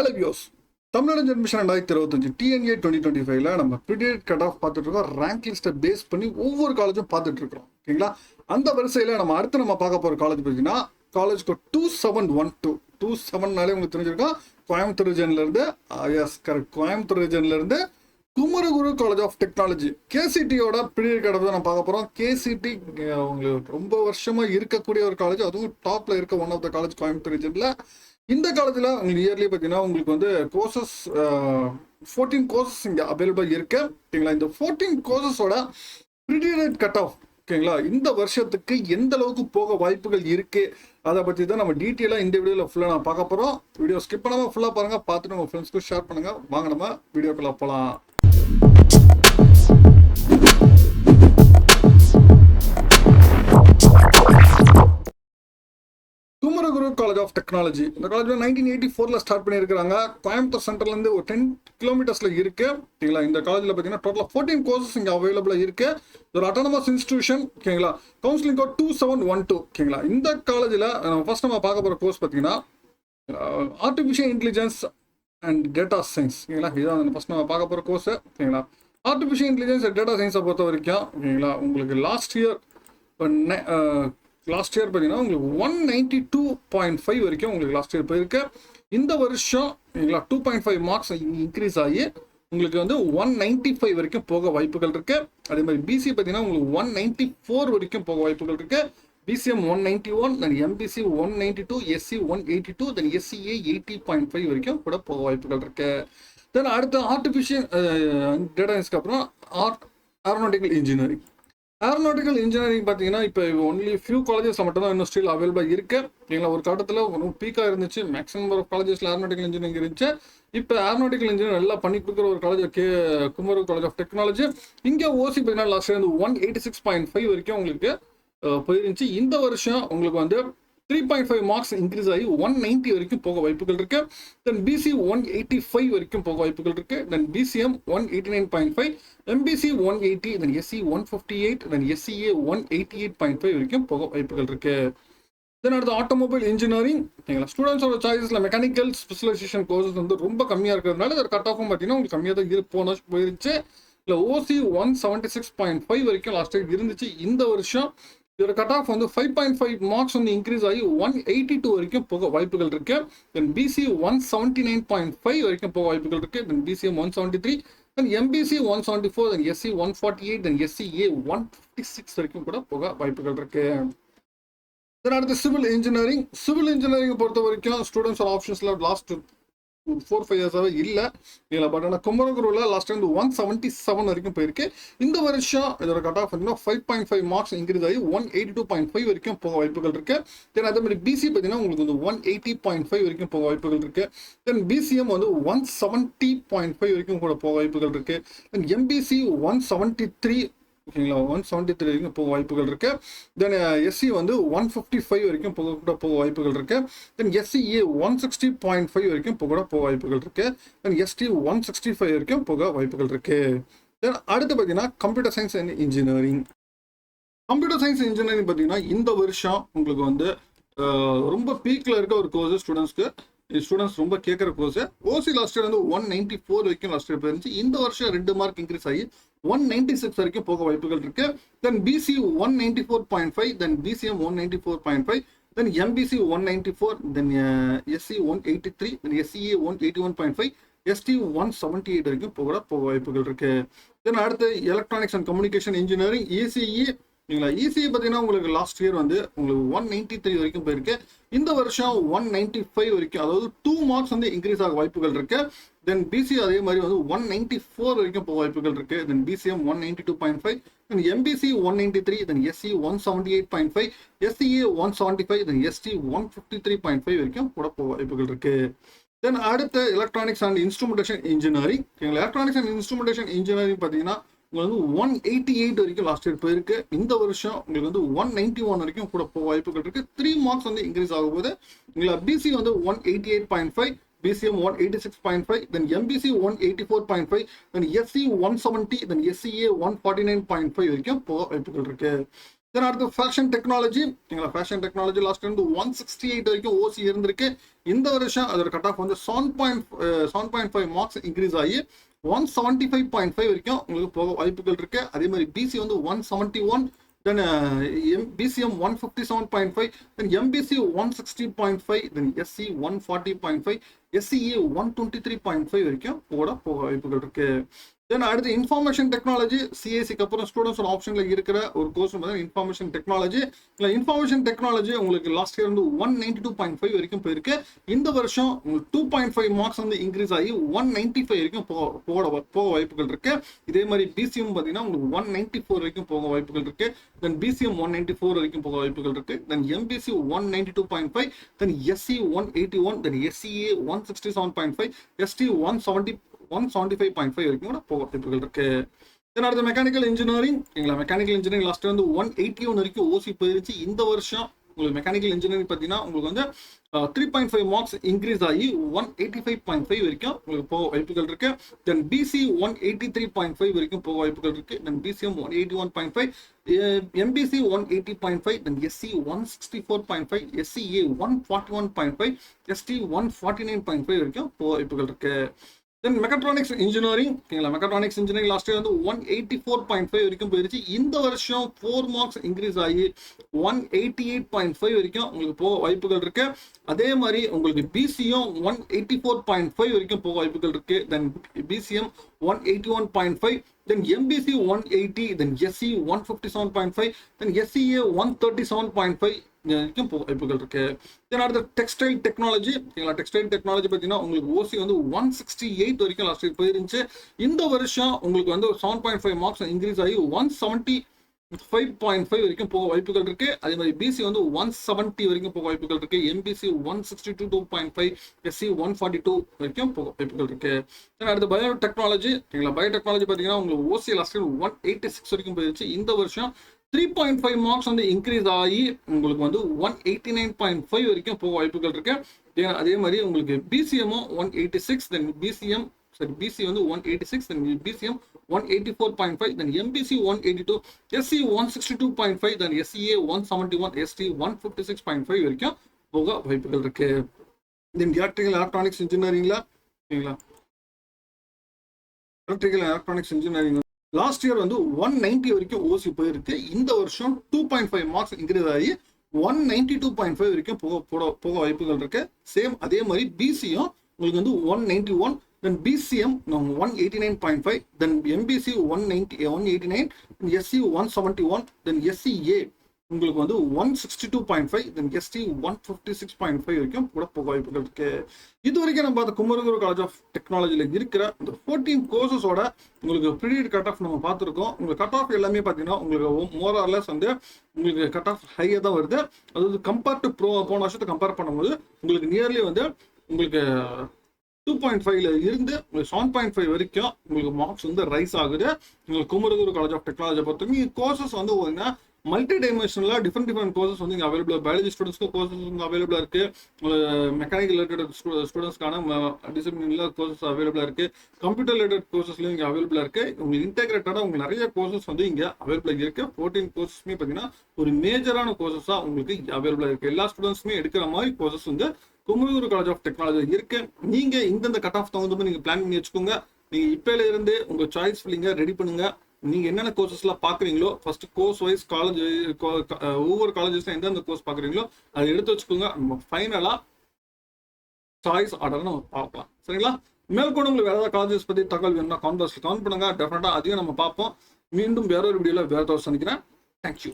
Hello views, Tamil Nadu admission 2025 TNEA 2025ல நம்ம predicted cut of பார்த்துட்டு இருக்கோம். ரேங்க் லிஸ்ட்டை பேஸ் பண்ணி ஒவ்வொரு காலேஜும் பார்த்துட்டு இருக்கிறோம். ஓகேங்களா? அந்த வரிசையில் நம்ம பார்க்க போகிற காலேஜ் பார்த்தீங்கன்னா காலேஜ்க்கு 2712 27நாலே உங்களுக்கு தெரிஞ்சிருக்கோம். கோயம்புத்தூர் ரீஜன்லேருந்து எஸ் கரெக்ட், கோயம்புத்தூர் ரீஜன்லேருந்து குமரகுரு காலேஜ் ஆஃப் டெக்னாலஜி கேசிடியோட ப்ரிடிக்டட் கட் ஆஃப் தான் நம்ம பார்க்க போகிறோம். கேசிடி உங்களுக்கு ரொம்ப வருஷமாக இருக்கக்கூடிய ஒரு காலேஜ், அதுவும் டாப்பில் இருக்க one of the college Coimbatore ரீஜனில். இந்த காலேஜில் உங்களுக்கு இயர்லி பார்த்தீங்கன்னா உங்களுக்கு வந்து கோர்சஸ் 14 கோர்சஸ் இங்கே அவைலபிள் இருக்கு. ஓகேங்களா? இந்த 14 கோர்சஸோட ப்ரிடிக்டட் கட் ஆஃப் ஓகேங்களா இந்த வருஷத்துக்கு எந்த அளவுக்கு போக வாய்ப்புகள் இருக்கு, அதை பற்றி தான் நம்ம டீட்டெயிலாக இந்த வீடியோவில் ஃபுல்லாக நான் பார்க்க போகிறோம். வீடியோ ஸ்கிப் பண்ணாமல் ஃபுல்லாக பாருங்கள், பார்த்துட்டு உங்கள் ஃப்ரெண்ட்ஸ்க்கு ஷேர் பண்ணுங்கள். வாங்க நம்ம வீடியோக்குள்ளே போகலாம். குமரகுரு காலேஜ் ஆஃப் டெக்னாலஜி இந்த காலேஜ் 1984 ஸ்டார்ட் பண்ணியிருக்காங்க. கோயம்புத்தூர் சென்டர்லேருந்து ஒரு 10 கிலோமீட்டர்ஸில் இருக்கு. ஓகேங்களா? இந்த காலேஜில் பார்த்தீங்கன்னா டோட்டலாக 14 கோர்சஸ் இங்கே அவைலபிளாக இருக்கு. ஒரு அட்டானமஸ் இன்ஸ்டிடியூஷன். ஓகேங்களா? Counselling code 2712. ஓகேங்களா? இந்த காலேஜில் ஃபர்ஸ்ட் நம்ம பார்க்க போகிற கோர்ஸ் பார்த்தீங்கன்னா artificial intelligence and data science. ஓகேங்களா? இதுதான் ஃபர்ஸ்ட் நம்ம பார்க்க போகிற கோர்ஸ். ஓகேங்களா? ஆர்டிஃபிஷியல் இன்டெலிஜென்ஸ் அண்ட் டேட்டா சயின்ஸை பொறுத்த வரைக்கும் ஓகேங்களா உங்களுக்கு லாஸ்ட் இயர் பார்த்தீங்கன்னா உங்களுக்கு 192.5 வரைக்கும் உங்களுக்கு லாஸ்ட் இயர் போயிருக்கு. இந்த வருஷம் 2.5 மார்க்ஸ் இன்க்ரீஸ் ஆகி உங்களுக்கு வந்து 195 வரைக்கும் போக வாய்ப்புகள் இருக்கு. அதே மாதிரி பிசி பார்த்தீங்கன்னா உங்களுக்கு 194 வரைக்கும் போக வாய்ப்புகள் இருக்கு. BCM 191, then MBC 192, SC 182, then SCA 80.5 வரைக்கும் கூட போக வாய்ப்புகள் இருக்கு. தென் அடுத்து ஆர்டிஃபிஷியல் டேட்டா சயின்ஸ்க்கு அப்புறம் ஏரோநாட்டிக்கல் இன்ஜினியரிங். ஏரோநாட்டிக்கல் இன்ஜினியரிங் பார்த்தீங்கன்னா இப்போ ஒன்லி ஃபியூ காலேஜஸில் மட்டும் தான் இன்னும் ஸ்டில் அவைலபிளாக இருக்கு. ஓகேங்களா? ஒரு காலத்தில் ஒரு பீக்காக இருந்துச்சு, மேக்ஸிமம் நம்பர் ஆஃப் காலேஜஸில் ஏரோநாட்டிக்கல் இன்ஜினியரிங் இருந்துச்சு. இப்போ ஏரோநாட்டிக்கல் இன்ஜினியர் எல்லாம் பண்ணி கொடுக்குற ஒரு college Kumaraguru college of technology. இங்கே ஓசி பார்த்தீங்கன்னா லாஸ்ட் இயர் வந்து 186.5 வரைக்கும் உங்களுக்கு போயிருந்துச்சு. இந்த வருஷம் உங்களுக்கு வந்து 3.5 மார்க்ஸ் இன்க்ரீஸ் ஆகி 190 வரைக்கும் போக வாய்ப்புகள் இருக்கு. தென் பிசி 185 வரைக்கும் போக வாய்ப்புகள் இருக்கு. Then BCM 189.5, MBC 180, then SC 158, then SCA 188.5 வரைக்கும் போக வாய்ப்புகள் இருக்கு. தென் அடுத்து ஆட்டோமொபைல் இன்ஜினியரிங். ஓகேங்களா? ஸ்டூடெண்ட்ஸோட சாய்ஸில் மெக்கானிக்கல் ஸ்பெஷலைசேஷன் கோர்சஸ் வந்து ரொம்ப கம்மியாக இருக்கிறதுனால இதோட கட் ஆஃபும் பார்த்தீங்கன்னா உங்களுக்கு கம்மியாக தான் போயிருச்சு. இல்லை ஓசி 176.5 வரைக்கும் லாஸ்ட் இயர் இருந்துச்சு. இந்த வருஷம் இதோட கட் ஆஃப் வந்து 5.5 மார்க்ஸ் வந்து இன்க்ரீஸ் ஆகி 182 வரைக்கும் போக வாய்ப்புகள் இருக்கு. தென் பிசி 179.5 வரைக்கும் போக வாய்ப்புகள் இருக்கு. Then BCM 173, then MBC 174, then SC 148, then SCA 156 வரைக்கும் கூட போக வாய்ப்புகள் இருக்கு. தென் அடுத்து சிவில் இன்ஜினியரிங். சிவில் இன்ஜினியரிங் பொறுத்த வரைக்கும் ஸ்டூடெண்ட்ஸ் ஆப்ஷன்ஸ்ல லாஸ்ட் 4-5 இயர்ஸாகவே இல்லை. பட் ஆனால் குமரகுருவில் லாஸ்ட் டைம் 177 வரைக்கும் போயிருக்கு. இந்த வருஷம் இதோட கட் ஆஃப் பார்த்தீங்கன்னா 5.5 மார்க்ஸ் இன்க்ரீஸ் ஆகி 182.5 வரைக்கும் போக வாய்ப்புகள் இருக்கு. தென் அதே மாதிரி பிசி பார்த்தீங்கன்னா உங்களுக்கு வந்து 180.5 வரைக்கும் போக வாய்ப்புகள் இருக்கு. தென் பிசிஎம் வந்து 170.5 வரைக்கும் கூட போக வாய்ப்புகள் இருக்கு. தென் எம்பிசி 173, ஓகேங்களா 173 வரைக்கும் போக வாய்ப்புகள் இருக்கு. தென் எஸ்சி வந்து 155 வரைக்கும் போக வாய்ப்புகள் இருக்கு. தென் எஸ்சிஏ 160.5 வரைக்கும் போக வாய்ப்புகள் இருக்கு. தென் எஸ்டி 165 வரைக்கும் போக வாய்ப்புகள் இருக்கு. தென் அடுத்து பார்த்தீங்கன்னா computer science and engineering. Computer science engineering பார்த்தீங்கன்னா இந்த வருஷம் உங்களுக்கு வந்து ரொம்ப பீக்கில் இருக்க ஒரு கோர்ஸ். ஸ்டூடெண்ட்ஸ் ரொம்ப கேட்குற கோர்ஸ். ஓசி லாஸ்ட் இயர் வந்து 194 வரைக்கும் லாஸ்ட் இயர் போயிருந்துச்சு. இந்த வருஷம் 2 மார்க் இன்க்ரீஸ் ஆகி 196 வரைக்கும் போக வாய்ப்புகள் இருக்கு. Then BC 194.5, then BCM 194.5, then MBC 194, then SC 183, then SCA 181.5, ST 178 வரைக்கும் போக வாய்ப்புகள் இருக்கு. தென் அடுத்து electronics and communication engineering ECE. ECE பார்த்தீங்கன்னா உங்களுக்கு லாஸ்ட் இயர் வந்து உங்களுக்கு 193 வரைக்கும் போயிருக்கு. இந்த வருஷம் 195 வரைக்கும், அதாவது 2 மார்க்ஸ் வந்து இன்க்ரீஸ் ஆக வாய்ப்புகள் இருக்கு. தென் பிசி அதே மாதிரி வந்து 194 வரைக்கும் போக வாய்ப்புகள் இருக்கு. Then BCM 192.5, then MBC 193, then SC 178.5, SCA 175, then ST 153.5 வரைக்கும் கூட போக வாய்ப்புகள் இருக்கு. தென் அடுத்த electronics and instrumentation engineering. Electronics and instrumentation engineering பார்த்தீங்கன்னா உங்களுக்கு வந்து 188 வரைக்கும் லாஸ்ட் இயர் போயிருக்கு. இந்த வருஷம் உங்களுக்கு வந்து 191 வரைக்கும் கூட போக வாய்ப்புகள் இருக்கு. 3 மார்க்ஸ் வந்து இன்க்ரீஸ் ஆகும்போது பிசி வந்து 188.5, BCM 186.5, then MBC 184.5, then SC 170, then SCA 149.5 வரைக்கும் போக வாய்ப்புகள் இருக்கு. தென் அடுத்து fashion technology. Fashion technology last வந்து 168 வரைக்கும் ஓசி இருந்திருக்கு. இந்த வருஷம் அதோட கட் ஆஃப் வந்து 7.5 மார்க்ஸ் இன்க்ரீஸ் ஆகி 175.5 வரைக்கும் உங்களுக்கு போக வாய்ப்புகள் இருக்கு. அதே மாதிரி பிசி வந்து 171, then BCM 157.5, then MBC 160.5, then SC 140.5, SCA 123.5 வரைக்கும் போக வாய்ப்புகள் இருக்கு. தென் அடுத்து இன்ஃபர்மேஷன் டெக்னாலஜி. சிஎஸ்சிக்கு அப்புறம் ஸ்டூடெண்ட்ஸோட ஆப்ஷன்ல இருக்கிற ஒரு course information technology. Information technology உங்களுக்கு லாஸ்ட் இயர் வந்து 192.5 வரைக்கும் போயிருக்கு. இந்த வருஷம் உங்களுக்கு 2.5 மார்க்ஸ் வந்து இன்க்ரீஸ் ஆகி 195 வரைக்கும் போக வாய்ப்புகள் இருக்கு. இதே மாதிரி பிசிஎம் பார்த்தீங்கன்னா உங்களுக்கு 194 வரைக்கும் போக வாய்ப்புகள் இருக்கு. தென் பிசிஎம் 194 வரைக்கும் போக வாய்ப்புகள் இருக்கு. Then MBC 192.5, then SC 181, then SCA 167.5, ST 175.5 வரைக்கும் கூட போக வாய்ப்புகள் இருக்கு. தென் அடுத்த mechanical engineering. Mechanical engineering last வந்து 181 வரைக்கும் ஓசி போயிருச்சு. இந்த வருஷம் உங்களுக்கு மெக்கானிக்கல் இன்ஜினியரிங் பார்த்தீங்கன்னா உங்களுக்கு வந்து 3.5 மார்க்ஸ் இன்க்ரீஸ் ஆகி 185.5 வரைக்கும் உங்களுக்கு போக வாய்ப்புகள் இருக்கு. தென் பிசி 183.5 வரைக்கும் போக வாய்ப்புகள் இருக்கு. Then BCM 181.5, MBC 180.5, then SC 164.5, SCA 141.5, ST 149.5 வரைக்கும் போக வாய்ப்புகள் இருக்கு. Then mechatronics engineering. Mechatronics engineering last year வந்து 184.5 வரைக்கும் போயிருச்சு. இந்த வருஷம் 4 மார்க்ஸ் இன்க்ரீஸ் ஆகி 188.5 வரைக்கும் உங்களுக்கு போக வாய்ப்புகள் இருக்கு. அதே மாதிரி உங்களுக்கு பிசியும் 184.5 வரைக்கும் போக வாய்ப்புகள் இருக்கு. Then BCM 181.5, then MBC 180, then SC 157.5, then SCA 137.5 வரைக்கும் போக வாய்ப்புகள் இருக்கு. தென் அடுத்த டெக்ஸ்டைல் டெக்னாலஜி. டெக்ஸ்டைல் டெக்னாலஜி பார்த்தீங்கன்னா உங்களுக்கு ஓசி வந்து 168 வரைக்கும் லாஸ்ட் இயர் போயிருந்துச்சு. இந்த வருஷம் உங்களுக்கு வந்து 7.5 மார்க்ஸ் இன்க்ரீஸ் ஆகி 175.5 வரைக்கும் போக வாய்ப்புகள் இருக்கு. அதே மாதிரி பிசி வந்து 170 வரைக்கும் போக வாய்ப்புகள் இருக்கு. எம்பிசி 162.5, எஸ்சி 142 வரைக்கும் போக வாய்ப்புகள் இருக்கு. அடுத்து பயோடெக்னாலஜி. பயோடெக்னாலஜி பார்த்தீங்கன்னா உங்களுக்கு ஓசி லாஸ்ட் இயர் 186 வரைக்கும் போயிருச்சு. இந்த வருஷம் 3.5 மார்க்ஸ் வந்து இன்க்ரீஸ் ஆகி உங்களுக்கு வந்து 189.5 வரைக்கும் போக வாய்ப்புகள் இருக்கு. அதே மாதிரி உங்களுக்கு பிசிஎம்மும் 186, தென் பிசி வந்து 186, then BCM 184.5, then MBC 182, SC 162.5, then SCA 171, ST 156.5 வரைக்கும் போக வாய்ப்புகள் இருக்கு. தென் எலக்ட்ரானிக்ஸ் இன்ஜினியரிங்ல எலக்ட்ரானிக்ஸ் இன்ஜினியரிங் லாஸ்ட் இயர் வந்து 190 வரைக்கும் ஓசி போயிருக்கு. இந்த வருஷம் 2.5 மார்க்ஸ் இன்க்ரீஸ் ஆகி 192.5 வரைக்கும் போக வாய்ப்புகள் இருக்கு. சேம் அதே மாதிரி பிசியும் உங்களுக்கு வந்து 191, then BCM 189.5, then MBC 189, SC 171, then SCA உங்களுக்கு வந்து 162.5, தென் எஸ்டி 156.5 வரைக்கும் கூட போக வாய்ப்புகள் இருக்கு. இது வரைக்கும் நம்ம பார்த்த குமரகுரு காலேஜ் ஆஃப் டெக்னாலஜியில் இருக்கிற இந்த 14 கோர்சஸோட உங்களுக்கு ப்ரீடியட் கட் ஆஃப் நம்ம பார்த்துருக்கோம். உங்களுக்கு கட் ஆஃப் எல்லாமே பார்த்தீங்கன்னா உங்களுக்கு மோரார்லெஸ் வந்து உங்களுக்கு கட் ஆஃப் ஹையாக தான் வருது. அதாவது கம்பேர்ட் டு போன வருஷத்தை கம்பேர் பண்ணும்போது உங்களுக்கு நியர்லி வந்து உங்களுக்கு 2.5ல இருந்து 7.5 வரைக்கும் உங்களுக்கு மார்க்ஸ் வந்து ரைஸ் ஆகுது. உங்களுக்கு குமரகுரு காலேஜ் ஆஃப் டெக்னாலஜி பொறுத்தவரைக்கும் கோர்சஸ் வந்து மல்டி டைமென்ஷனலா டிஃப்ரெண்ட் கோர்சஸ் வந்து இங்கே அவைலபிள். பயாலஜி ஸ்டூடெண்ட்ஸ்க்கு கோர்சஸ் வந்து அவைலபிளா இருக்கு. மெக்கானிக்கல் ரிலேட்டட் ஸ்டூடெண்ட்ஸ்க்கான டிசிப்ளின்ல கோர்சஸ் அவைலபிளா இருக்கு. கம்ப்யூட்டர் ரிலேட்டட் கோர்சஸ்லயும் இங்கே அவைலபிளா இருக்கு. உங்களுக்கு இன்டெகிரேட்டடா உங்களுக்கு நிறைய கோர்சஸ் வந்து இங்கே அவைலபிளா இருக்கு. 14 கோர்சஸ்மே பார்த்தீங்கன்னா ஒரு மேஜரான கோர்சஸா உங்களுக்கு அவைலபிளா இருக்கு. எல்லா ஸ்டூடெண்ட்ஸுமே எடுக்கிற மாதிரி கோர்சஸ் வந்து குமரகுரு காலேஜ் ஆஃப் டெக்னாலஜி இருக்கு. நீங்க இந்தந்த கட் ஆஃப் தகுந்த மாதிரி நீங்க பிளான் பண்ணி வச்சுக்கோங்க. நீங்க இப்பல இருந்து உங்க சாய்ஸ் ஃபில்லிங்க ரெடி பண்ணுங்க. நீங்க என்னென்ன கோர்சஸ்லாம் பாக்குறீங்களோ ஃபர்ஸ்ட் கோர்ஸ் வைஸ் காலேஜ் ஒவ்வொரு காலேஜஸ்ல எந்தெந்த கோர்ஸ் பாக்குறீங்களோ அதை எடுத்து வச்சுக்கோங்க. நம்ம ஃபைனலா சாய்ஸ் ஆர்டர் நம்ம பார்க்கலாம். சரிங்களா? மேற்கொண்டு உங்களுக்கு வேற ஏதாவது காலேஜஸ் பத்தி தகவல் வேணும்னா கான்வர்ஸ்ல கமெண்ட் பண்ணுங்க. டெஃபினட்டா அதையும் நம்ம பார்ப்போம். மீண்டும் வேற ஒரு வீடியோல வேற தவிர சந்திக்கிறேன். தேங்க்யூ.